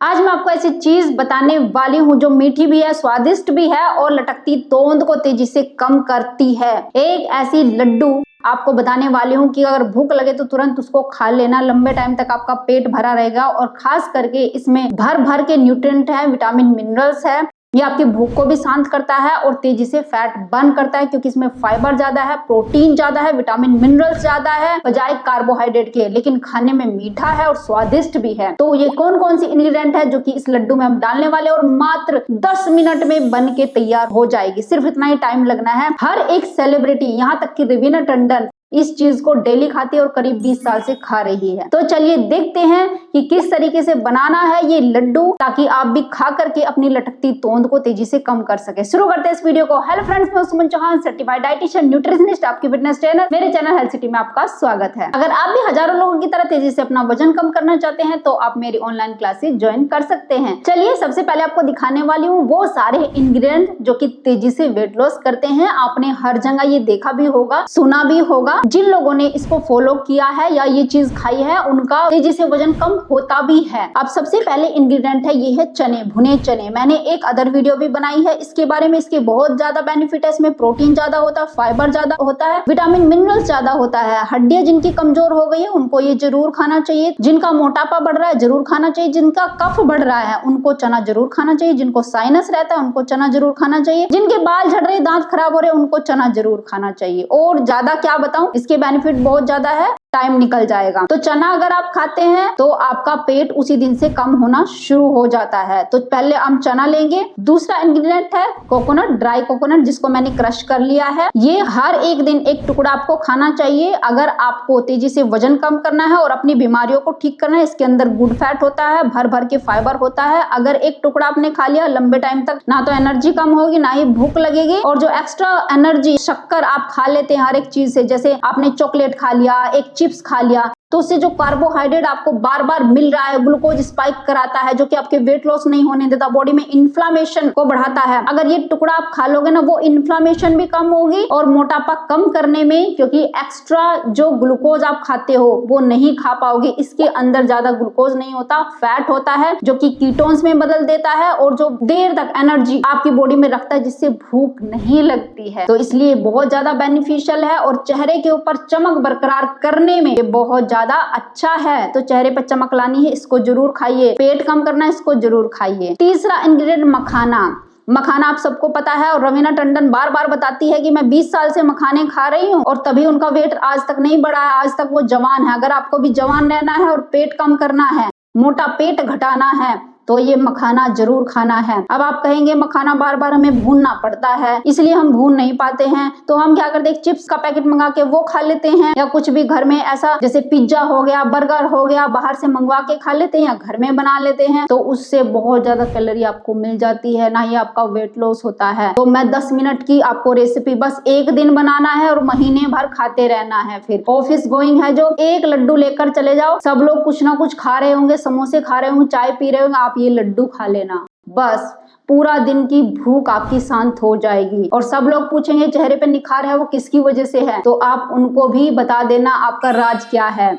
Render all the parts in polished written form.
आज मैं आपको ऐसी चीज बताने वाली हूँ जो मीठी भी है, स्वादिष्ट भी है और लटकती तोंद को तेजी से कम करती है। एक ऐसी लड्डू आपको बताने वाली हूँ कि अगर भूख लगे तो तुरंत उसको खा लेना, लंबे टाइम तक आपका पेट भरा रहेगा और खास करके इसमें भर भर के न्यूट्रिएंट है, विटामिन मिनरल्स है। ये आपकी भूख को भी शांत करता है और तेजी से फैट बर्न करता है क्योंकि इसमें फाइबर ज्यादा है, प्रोटीन ज्यादा है, विटामिन मिनरल्स ज्यादा है बजाय कार्बोहाइड्रेट के, लेकिन खाने में मीठा है और स्वादिष्ट भी है। तो ये कौन कौन सी इंग्रेडिएंट है जो कि इस लड्डू में हम डालने वाले और मात्र 10 मिनट में बन के तैयार हो जाएगी। सिर्फ इतना ही टाइम लगना है। हर एक सेलिब्रिटी यहाँ तक कि रवीना टंडन इस चीज को डेली खाती है और करीब 20 साल से खा रही है। तो चलिए देखते हैं कि किस तरीके से बनाना है ये लड्डू ताकि आप भी खा करके अपनी लटकती तोंद को तेजी से कम कर सके। शुरू करते हैं इस वीडियो को। हेलो फ्रेंड्स, मैं सुमन चौहान, सर्टिफाइड डाइटिशियन, न्यूट्रिशनिस्ट, आपकी फिटनेस ट्रेनर। मेरे चैनल हेल्थ सिटी में आपका स्वागत है। अगर आप भी हजारों लोगों की तरह तेजी से अपना वजन कम करना चाहते हैं तो आप मेरी ऑनलाइन क्लासेस ज्वाइन कर सकते हैं। चलिए सबसे पहले आपको दिखाने वाली हूँ वो सारे इंग्रेडिएंट जो कि तेजी से वेट लॉस करते हैं। आपने हर जगह ये देखा भी होगा, सुना भी होगा। जिन लोगों ने इसको फॉलो किया है या ये चीज खाई है उनका तेजी से वजन कम होता भी है। अब सबसे पहले इंग्रेडिएंट है ये है चने, भुने चने। मैंने एक अदर वीडियो भी बनाई है इसके बारे में। इसके बहुत ज्यादा बेनिफिट है। इसमें प्रोटीन ज्यादा होता है, फाइबर ज्यादा होता है, विटामिन मिनरल्स ज्यादा होता है। हड्डियां जिनकी कमजोर हो गई है उनको ये जरूर खाना चाहिए। जिनका मोटापा बढ़ रहा है जरूर खाना चाहिए। जिनका कफ बढ़ रहा है उनको चना जरूर खाना चाहिए। जिनको साइनस रहता है उनको चना जरूर खाना चाहिए। जिनके बाल झड़ रहे, दांत खराब हो रहे उनको चना जरूर खाना चाहिए। और ज्यादा क्या बताऊं, इसके बेनिफिट बहुत ज्यादा है, टाइम निकल जाएगा। तो चना अगर आप खाते हैं तो आपका पेट उसी दिन से कम होना शुरू हो जाता है। तो पहले हम चना लेंगे। दूसरा इंग्रेडिएंट है कोकोनट, ड्राई कोकोनट, जिसको मैंने क्रश कर लिया है। ये हर एक दिन एक टुकड़ा आपको खाना चाहिए अगर आपको तेजी से वजन कम करना है और अपनी बीमारियों को ठीक करना है। इसके अंदर गुड फैट होता है, भर भर के फाइबर होता है। अगर एक टुकड़ा आपने खा लिया लंबे टाइम तक ना तो एनर्जी कम होगी ना ही भूख लगेगी। और जो एक्स्ट्रा एनर्जी शक्कर आप खा लेते हैं हर एक चीज से, जैसे आपने चॉकलेट खा लिया, एक चिप्स खा लिया, तो उससे जो कार्बोहाइड्रेट आपको बार बार मिल रहा है, ग्लूकोज स्पाइक कराता है जो कि आपके वेट लॉस नहीं होने देता, बॉडी में इन्फ्लामेशन को बढ़ाता है। अगर ये टुकड़ा आप खा लोगे ना, वो इन्फ्लामेशन भी कम होगी और मोटापा कम करने में, क्योंकि एक्स्ट्रा जो ग्लूकोज आप खाते हो वो नहीं खा पाओगे। इसके अंदर ज्यादा ग्लूकोज नहीं होता, फैट होता है जो कि कीटोन्स में बदल देता है और जो देर तक एनर्जी आपकी बॉडी में रखता है जिससे भूख नहीं लगती है। तो इसलिए बहुत ज्यादा बेनिफिशियल है और चेहरे के ऊपर चमक बरकरार करने में बहुत ज्यादा अच्छा है। तो चेहरे पर चमक लानी है, इसको जरूर खाइए। पेट कम करना है, इसको जरूर खाइए। तीसरा इंग्रेडिएंट मखाना। मखाना आप सबको पता है और रवीना टंडन बार बार बताती है कि मैं 20 साल से मखाने खा रही हूँ और तभी उनका वेट आज तक नहीं बढ़ा है, आज तक वो जवान है। अगर आपको भी जवान रहना है और पेट कम करना है, मोटा पेट घटाना है, तो ये मखाना जरूर खाना है। अब आप कहेंगे मखाना बार बार हमें भूनना पड़ता है इसलिए हम भून नहीं पाते हैं, तो हम क्या करते हैं, चिप्स का पैकेट मंगा के वो खा लेते हैं, या कुछ भी घर में ऐसा जैसे पिज्जा हो गया, बर्गर हो गया, बाहर से मंगवा के खा लेते हैं या घर में बना लेते हैं। तो उससे बहुत ज्यादा कैलोरी आपको मिल जाती है, ना ही आपका वेट लॉस होता है। तो मैं 10 मिनट की आपको रेसिपी बस एक दिन बनाना है और महीने भर खाते रहना है। फिर ऑफिस गोइंग है जो, एक लड्डू लेकर चले जाओ। सब लोग कुछ ना कुछ खा रहे होंगे, समोसे खा रहे होंगे, चाय पी रहे होंगे, आप ये लड्डू खा लेना, बस पूरा दिन की भूख आपकी शांत हो जाएगी। और सब लोग पूछेंगे चेहरे पे निखार है वो किसकी वजह से है, तो आप उनको भी बता देना आपका राज क्या है।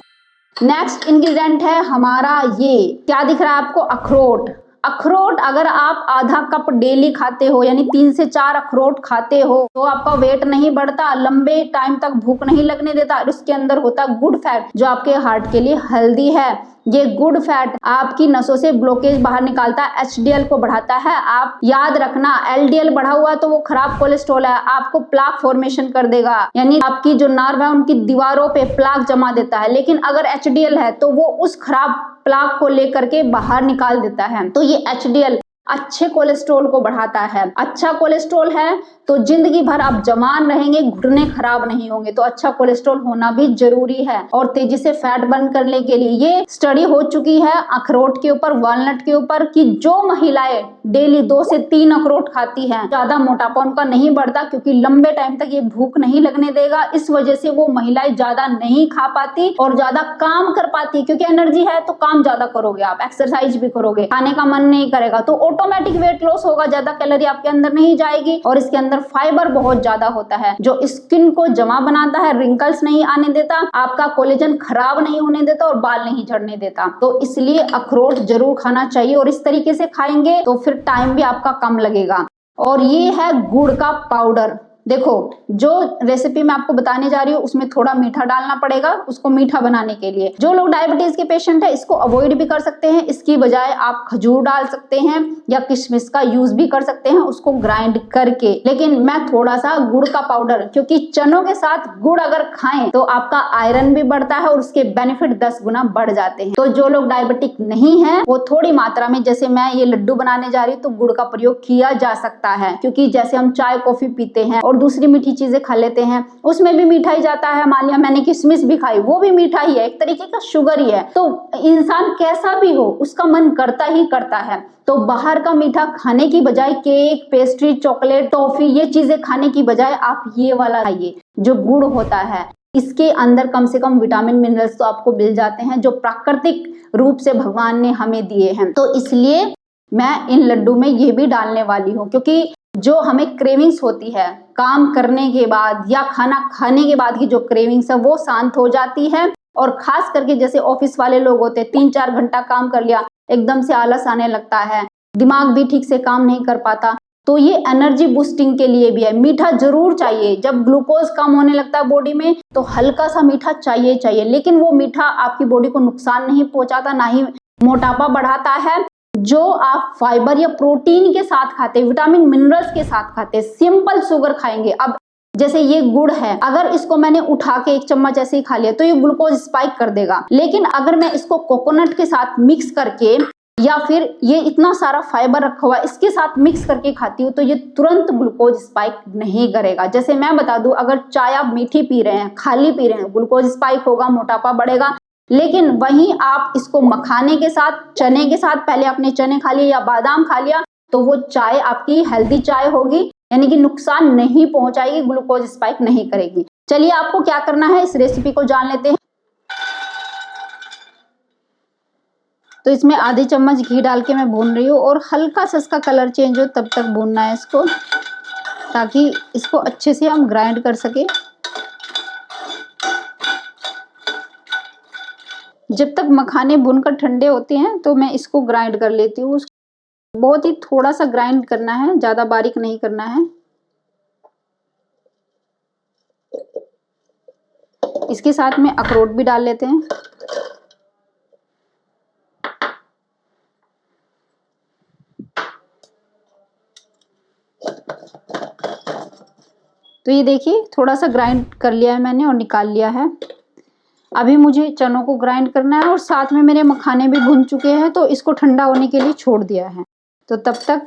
नेक्स्ट इंग्रेडिएंट है हमारा, ये क्या दिख रहा है आपको, अखरोट। अखरोट अगर आप आधा कप डेली खाते हो, यानी 3 से 4 अखरोट खाते हो, तो आपका वेट नहीं बढ़ता, लंबे टाइम तक भूख नहीं लगने देता। और इसके अंदर होता गुड फैट जो आपके हार्ट के लिए हेल्दी है। ये गुड फैट आपकी नसों से ब्लॉकेज बाहर निकालता है, HDL को बढ़ाता है। आप याद रखना, LDL बढ़ा हुआ तो वो खराब कोलेस्ट्रॉल है, आपको प्लाक फॉर्मेशन कर देगा, यानी आपकी जो नर्व है उनकी दीवारों पे प्लाक जमा देता है। लेकिन अगर HDL है तो वो उस खराब प्लाक को लेकर के बाहर निकाल देता है। तो ये HDL अच्छे कोलेस्ट्रॉल को बढ़ाता है। अच्छा कोलेस्ट्रॉल है तो जिंदगी भर आप जवान रहेंगे, घुटने खराब नहीं होंगे। तो अच्छा कोलेस्ट्रॉल होना भी जरूरी है। और तेजी से फैट बर्न करने के लिए ये स्टडी हो चुकी है अखरोट के ऊपर, वॉलनट के ऊपर, कि जो महिलाएं डेली 2 से 3 अखरोट खाती हैं, ज्यादा मोटापा उनका नहीं बढ़ता, क्योंकि लंबे टाइम तक ये भूख नहीं लगने देगा। इस वजह से वो महिलाएं ज्यादा नहीं खा पाती और ज्यादा काम कर पाती, क्योंकि एनर्जी है तो काम ज्यादा करोगे, आप एक्सरसाइज भी करोगे, खाने का मन नहीं करेगा तो ऑटोमेटिक वेट लॉस होगा, ज्यादा कैलोरी आपके अंदर नहीं जाएगी। और इसके अंदर फाइबर बहुत ज्यादा होता है जो स्किन को जमा बनाता है, रिंकल्स नहीं आने देता, आपका कोलेजन खराब नहीं होने देता और बाल नहीं झड़ने देता। तो इसलिए अखरोट जरूर खाना चाहिए और इस तरीके से खाएंगे तो फिर टाइम भी आपका कम लगेगा। और ये है गुड़ का पाउडर। देखो, जो रेसिपी मैं आपको बताने जा रही हूँ उसमें थोड़ा मीठा डालना पड़ेगा उसको मीठा बनाने के लिए। जो लोग डायबिटीज के पेशेंट है इसको अवॉइड भी कर सकते हैं, इसकी बजाय आप खजूर डाल सकते हैं या किशमिश का यूज भी कर सकते हैं उसको ग्राइंड करके। लेकिन मैं थोड़ा सा गुड़ का पाउडर, क्योंकि चनों के साथ गुड़ अगर खाएं तो आपका आयरन भी बढ़ता है और उसके बेनिफिट 10 गुना बढ़ जाते हैं। तो जो लोग डायबिटिक नहीं है वो थोड़ी मात्रा में, जैसे मैं ये लड्डू बनाने जा रही हूँ तो गुड़ का प्रयोग किया जा सकता है, क्योंकि जैसे हम चाय कॉफी पीते हैं और दूसरी मीठी चीजें खा लेते हैं उसमें भी मीठा ही जाता है। मान लिया मैंने किशमिश भी खाई, वो भी मीठा ही है, एक तरीके का शुगर ही है। तो इंसान कैसा भी हो उसका मन करता ही करता है। तो बाहर का मीठा खाने की बजाय केक, पेस्ट्री, चॉकलेट, टॉफी ये चीजें खाने की बजाय आप ये वाला खाइए जो गुड़ होता है। इसके अंदर कम से कम विटामिन मिनरल्स तो आपको मिल जाते हैं जो प्राकृतिक रूप से भगवान ने हमें दिए हैं। तो इसलिए मैं इन लड्डू में ये भी डालने वाली हूँ, क्योंकि जो हमें क्रेविंग्स होती है काम करने के बाद या खाना खाने के बाद की जो क्रेविंग्स है वो शांत हो जाती है। और खास करके जैसे ऑफिस वाले लोग होते हैं 3-4 घंटा काम कर लिया, एकदम से आलस आने लगता है, दिमाग भी ठीक से काम नहीं कर पाता, तो ये एनर्जी बूस्टिंग के लिए भी है। मीठा जरूर चाहिए, जब ग्लूकोज कम होने लगता है बॉडी में तो हल्का सा मीठा चाहिए, लेकिन वो मीठा आपकी बॉडी को नुकसान नहीं पहुंचाता, ना ही मोटापा बढ़ाता है। जो आप फाइबर या प्रोटीन के साथ खाते, विटामिन मिनरल्स के साथ खाते, सिंपल शुगर खाएंगे। अब जैसे ये गुड़ है, अगर इसको मैंने उठा के 1 चम्मच ऐसे ही खा लिया तो ये ग्लूकोज स्पाइक कर देगा। लेकिन अगर मैं इसको कोकोनट के साथ मिक्स करके या फिर ये इतना सारा फाइबर रखा हुआ इसके साथ मिक्स करके खाती हूँ तो ये तुरंत ग्लूकोज स्पाइक नहीं करेगा। जैसे मैं बता दूं, अगर चाय आप मीठी पी रहे हैं, खाली पी रहे हैं, ग्लूकोज स्पाइक होगा, मोटापा बढ़ेगा। लेकिन वहीं आप इसको मखाने के साथ, चने के साथ, पहले आपने चने खा लिए या बादाम खा लिया तो वो चाय आपकी हेल्दी चाय होगी, यानी कि नुकसान नहीं पहुंचाएगी, ग्लूकोज स्पाइक नहीं करेगी। चलिए आपको क्या करना है इस रेसिपी को जान लेते हैं। तो इसमें आधी चम्मच घी डाल के मैं भून रही हूँ और हल्का सा इसका कलर चेंज हो तब तक भूनना है इसको, ताकि इसको अच्छे से हम ग्राइंड कर सके। जब तक मखाने भूनकर ठंडे होते हैं तो मैं इसको ग्राइंड कर लेती हूँ। बहुत ही थोड़ा सा ग्राइंड करना है, ज्यादा बारीक नहीं करना है। इसके साथ में अखरोट भी डाल लेते हैं। तो ये देखिए थोड़ा सा ग्राइंड कर लिया है मैंने और निकाल लिया है। अभी मुझे चनों को ग्राइंड करना है और साथ में मेरे मखाने भी भुन चुके हैं तो इसको ठंडा होने के लिए छोड़ दिया है। तो तब तक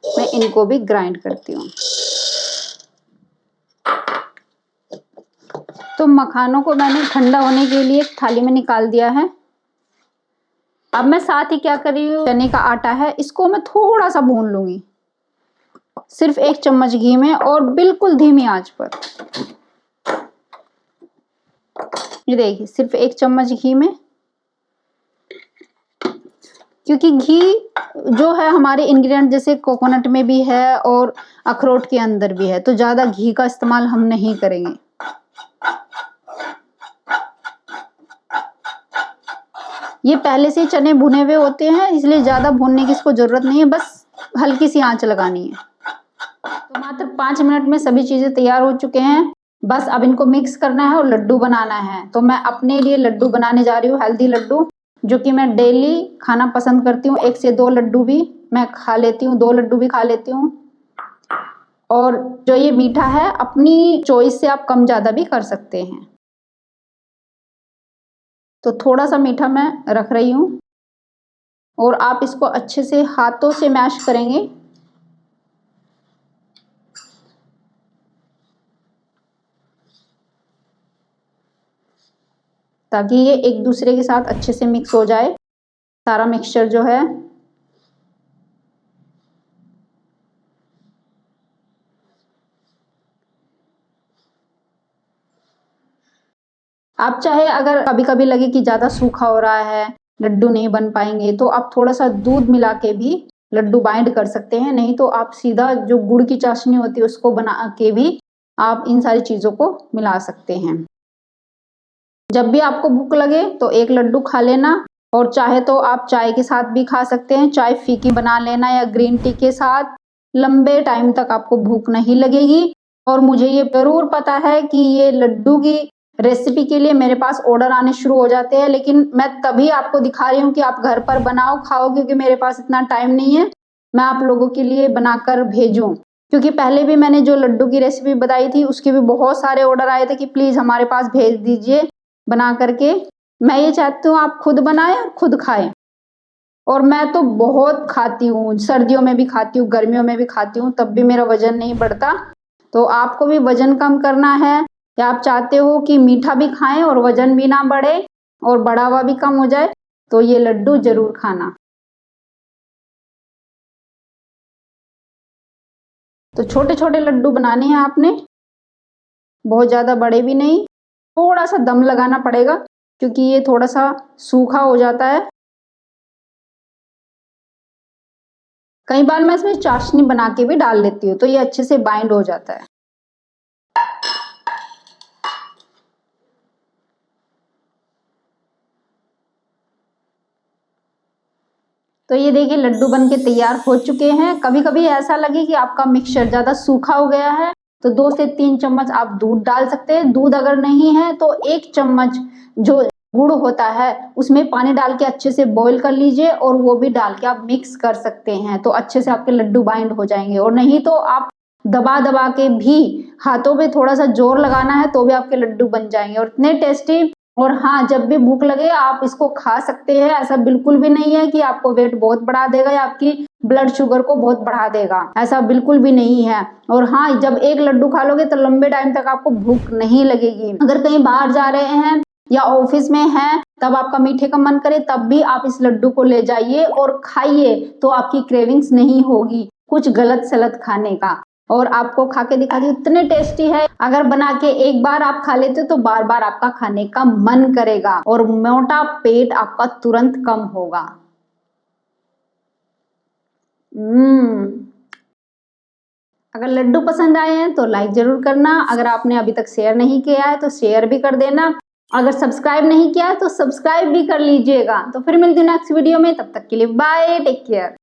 मैं इनको भी ग्राइंड करती हूँ। तो मखानों को मैंने ठंडा होने के लिए एक थाली में निकाल दिया है। अब मैं साथ ही क्या कर रही हूँ, चने का आटा है, इसको मैं थोड़ा सा भून लूंगी, सिर्फ 1 चम्मच घी में और बिल्कुल धीमी आंच पर। ये देखिए सिर्फ 1 चम्मच घी में, क्योंकि घी जो है हमारे इंग्रेडिएंट जैसे कोकोनट में भी है और अखरोट के अंदर भी है, तो ज्यादा घी का इस्तेमाल हम नहीं करेंगे। ये पहले से चने भुने हुए होते हैं इसलिए ज्यादा भूनने की इसको जरूरत नहीं है, बस हल्की सी आंच लगानी है। तो मात्र 5 मिनट में सभी चीजें तैयार हो चुके हैं। बस अब इनको मिक्स करना है और लड्डू बनाना है। तो मैं अपने लिए लड्डू बनाने जा रही हूँ, हेल्दी लड्डू, जो कि मैं डेली खाना पसंद करती हूँ। 1 से 2 लड्डू भी मैं खा लेती हूँ, 2 लड्डू भी खा लेती हूँ। और जो ये मीठा है अपनी चॉइस से आप कम ज्यादा भी कर सकते हैं। तो थोड़ा सा मीठा मैं रख रही हूँ और आप इसको अच्छे से हाथों से मैश करेंगे। ताकि ये एक दूसरे के साथ अच्छे से मिक्स हो जाए सारा मिक्सचर जो है। आप चाहे अगर कभी कभी लगे कि ज्यादा सूखा हो रहा है, लड्डू नहीं बन पाएंगे, तो आप थोड़ा सा दूध मिला के भी लड्डू बाइंड कर सकते हैं, नहीं तो आप सीधा जो गुड़ की चाशनी होती है उसको बना के भी आप इन सारी चीज़ों को मिला सकते हैं। जब भी आपको भूख लगे तो एक लड्डू खा लेना, और चाहे तो आप चाय के साथ भी खा सकते हैं, चाय फीकी बना लेना या ग्रीन टी के साथ। लंबे टाइम तक आपको भूख नहीं लगेगी। और मुझे ये ज़रूर पता है कि ये लड्डू की रेसिपी के लिए मेरे पास ऑर्डर आने शुरू हो जाते हैं, लेकिन मैं तभी आपको दिखा रही हूँ कि आप घर पर बनाओ खाओ, क्योंकि मेरे पास इतना टाइम नहीं है मैं आप लोगों के लिए बनाकर भेजूँ। क्योंकि पहले भी मैंने जो लड्डू की रेसिपी बताई थी उसके भी बहुत सारे ऑर्डर आए थे कि प्लीज़ हमारे पास भेज दीजिए बना करके। मैं ये चाहती हूँ आप खुद बनाएं और खुद खाएं। और मैं तो बहुत खाती हूँ, सर्दियों में भी खाती हूँ, गर्मियों में भी खाती हूँ, तब भी मेरा वजन नहीं बढ़ता। तो आपको भी वजन कम करना है, या आप चाहते हो कि मीठा भी खाएं और वजन भी ना बढ़े और बढ़ावा भी कम हो जाए, तो ये लड्डू जरूर खाना। तो छोटे छोटे लड्डू बनाने हैं आपने, बहुत ज़्यादा बड़े भी नहीं। थोड़ा सा दम लगाना पड़ेगा क्योंकि ये थोड़ा सा सूखा हो जाता है। कई बार मैं इसमें चाशनी बना के भी डाल लेती हूँ तो ये अच्छे से बाइंड हो जाता है। तो ये देखिए लड्डू बन के तैयार हो चुके हैं। कभी कभी ऐसा लगे कि आपका मिक्सचर ज़्यादा सूखा हो गया है तो 2 से 3 चम्मच आप दूध डाल सकते हैं। दूध अगर नहीं है तो 1 चम्मच जो गुड़ होता है उसमें पानी डाल के अच्छे से बॉईल कर लीजिए और वो भी डाल के आप मिक्स कर सकते हैं, तो अच्छे से आपके लड्डू बाइंड हो जाएंगे। और नहीं तो आप दबा दबा के भी हाथों पे थोड़ा सा जोर लगाना है तो भी आपके लड्डू बन जाएंगे और इतने टेस्टी। और हाँ, जब भी भूख लगे आप इसको खा सकते हैं। ऐसा बिल्कुल भी नहीं है कि आपको वेट बहुत बढ़ा देगा या आपकी ब्लड शुगर को बहुत बढ़ा देगा, ऐसा बिल्कुल भी नहीं है। और हाँ, जब एक लड्डू खा लोगे तो लंबे टाइम तक आपको भूख नहीं लगेगी। अगर कहीं बाहर जा रहे हैं या ऑफिस में हैं तब आपका मीठे का मन करे तब भी आप इस लड्डू को ले जाइए और खाइए, तो आपकी क्रेविंग्स नहीं होगी कुछ गलत सलत खाने का। और आपको खा के दिखा दी, इतने टेस्टी है। अगर बना के एक बार आप खा लेते हो तो बार बार आपका खाने का मन करेगा और मोटा पेट आपका तुरंत कम होगा। अगर लड्डू पसंद आए हैं तो लाइक जरूर करना। अगर आपने अभी तक शेयर नहीं किया है तो शेयर भी कर देना। अगर सब्सक्राइब नहीं किया है तो सब्सक्राइब भी कर लीजिएगा। तो फिर मिलती हूँ नेक्स्ट वीडियो में, तब तक के लिए बाय, टेक केयर।